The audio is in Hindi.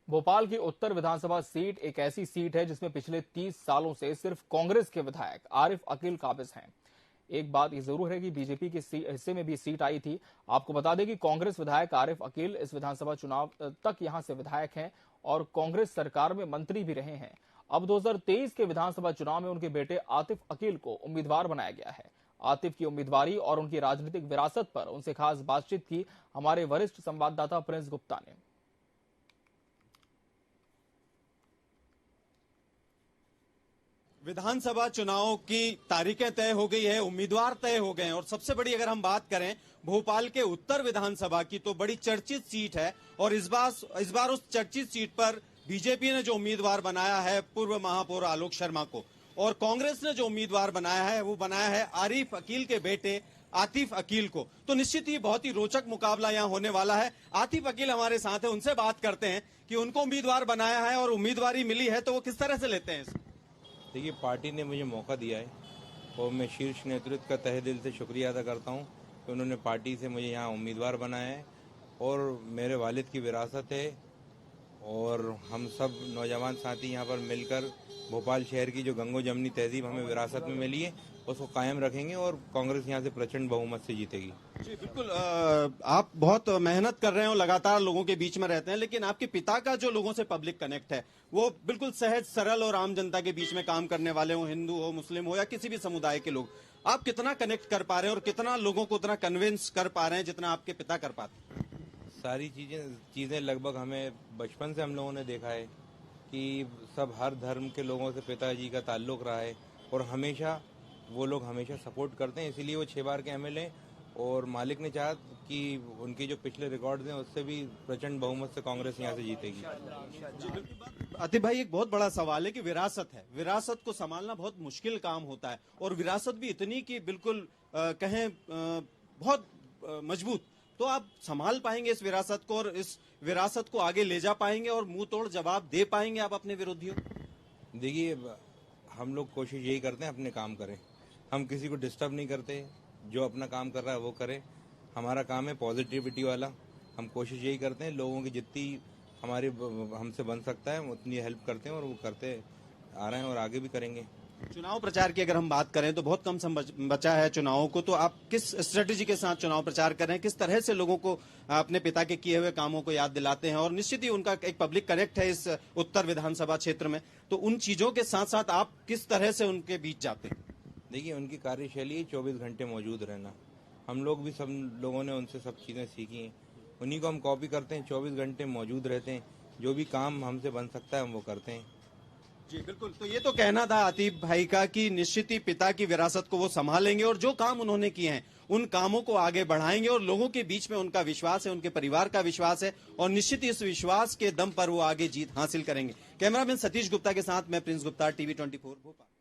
भोपाल की उत्तर विधानसभा सीट एक ऐसी सीट है जिसमें पिछले 30 सालों से सिर्फ कांग्रेस के विधायक आरिफ अकील काबिज हैं। एक बात ये जरूर है कि बीजेपी के हिस्से में भी सीट आई थी। आपको बता दें कि कांग्रेस विधायक आरिफ अकील इस विधानसभा चुनाव तक यहां से विधायक हैं और कांग्रेस सरकार में मंत्री भी रहे हैं। अब 2023 के विधानसभा चुनाव में उनके बेटे आतिफ अकील को उम्मीदवार बनाया गया है। आतिफ की उम्मीदवारी और उनकी राजनीतिक विरासत पर उनसे खास बातचीत की हमारे वरिष्ठ संवाददाता प्रिंस गुप्ता ने। विधानसभा चुनाव की तारीखें तय हो गई है, उम्मीदवार तय हो गए हैं और सबसे बड़ी अगर हम बात करें भोपाल के उत्तर विधानसभा की तो बड़ी चर्चित सीट है और इस बार उस चर्चित सीट पर बीजेपी ने जो उम्मीदवार बनाया है पूर्व महापौर आलोक शर्मा को और कांग्रेस ने जो उम्मीदवार बनाया है वो बनाया है आरिफ अकील के बेटे आतिफ अकील को। तो निश्चित ही बहुत ही रोचक मुकाबला यहाँ होने वाला है। आतिफ अकील हमारे साथ है, उनसे बात करते हैं कि उनको उम्मीदवार बनाया है और उम्मीदवारी मिली है तो वो किस तरह से लेते हैं इसको। देखिए, पार्टी ने मुझे मौका दिया है और मैं शीर्ष नेतृत्व का तहे दिल से शुक्रिया अदा करता हूं कि उन्होंने पार्टी से मुझे यहां उम्मीदवार बनाया है और मेरे वालिद की विरासत है और हम सब नौजवान साथी यहां पर मिलकर भोपाल शहर की जो गंगो जमनी तहजीब हमें विरासत में मिली है उसको कायम रखेंगे और कांग्रेस यहां से प्रचंड बहुमत से जीतेगी। जी बिल्कुल, आप बहुत मेहनत कर रहे हैं और लगातार लोगों के बीच में रहते हैं, लेकिन आपके पिता का जो लोगों से पब्लिक कनेक्ट है वो बिल्कुल सहज सरल और आम जनता के बीच में काम करने वाले हो, हिंदू हो, मुस्लिम हो या किसी भी समुदाय के लोग। आप कितना कनेक्ट कर पा रहे हैं और कितना लोगों को उतना कन्विंस कर पा रहे हैं जितना आपके पिता कर पाते? सारी चीजें लगभग हमें बचपन से हम लोगों ने देखा है कि सब हर धर्म के लोगों से पिताजी का ताल्लुक रहा है और हमेशा वो लोग हमेशा सपोर्ट करते हैं, इसीलिए वो 6 बार के एमएलए और मालिक ने चाहा कि उनके जो पिछले रिकॉर्ड्स हैं उससे भी प्रचंड बहुमत से कांग्रेस यहाँ से जीतेगी। आतिफ भाई, एक बहुत बड़ा सवाल है कि विरासत है, विरासत को संभालना बहुत मुश्किल काम होता है और विरासत भी इतनी कि बिल्कुल बहुत मजबूत। तो आप संभाल पाएंगे इस विरासत को और इस विरासत को आगे ले जा पाएंगे और मुंह तोड़ जवाब दे पाएंगे आप अपने विरोधियों? देखिए, हम लोग कोशिश यही करते हैं अपने काम करें, हम किसी को डिस्टर्ब नहीं करते, जो अपना काम कर रहा है वो करे। हमारा काम है पॉजिटिविटी वाला, हम कोशिश यही करते हैं लोगों की जितनी हमारी हमसे बन सकता है उतनी हेल्प करते हैं और वो करते आ रहे हैं और आगे भी करेंगे। चुनाव प्रचार की अगर हम बात करें तो बहुत कम समय बचा है चुनावों को, तो आप किस स्ट्रेटेजी के साथ चुनाव प्रचार कर रहे हैं, किस तरह से लोगों को अपने पिता के किए हुए कामों को याद दिलाते हैं और निश्चित ही उनका एक पब्लिक कनेक्ट है इस उत्तर विधानसभा क्षेत्र में, तो उन चीजों के साथ साथ आप किस तरह से उनके बीच जाते हैं? देखिए, उनकी कार्यशैली 24 घंटे मौजूद रहना, हम लोग भी सब लोगों ने उनसे सब चीजें सीखी हैं, उन्हीं को हम कॉपी करते हैं, 24 घंटे मौजूद रहते हैं, जो भी काम हमसे बन सकता है हम वो करते हैं। जी बिल्कुल, तो ये तो कहना था आतिफ भाई का कि निश्चित ही पिता की विरासत को वो संभालेंगे और जो काम उन्होंने किए हैं उन कामों को आगे बढ़ाएंगे और लोगों के बीच में उनका विश्वास है, उनके परिवार का विश्वास है और निश्चित ही इस विश्वास के दम पर वो आगे जीत हासिल करेंगे। कैमरामैन सतीश गुप्ता के साथ मैं प्रिंस गुप्ता, TV 24 भोपाल।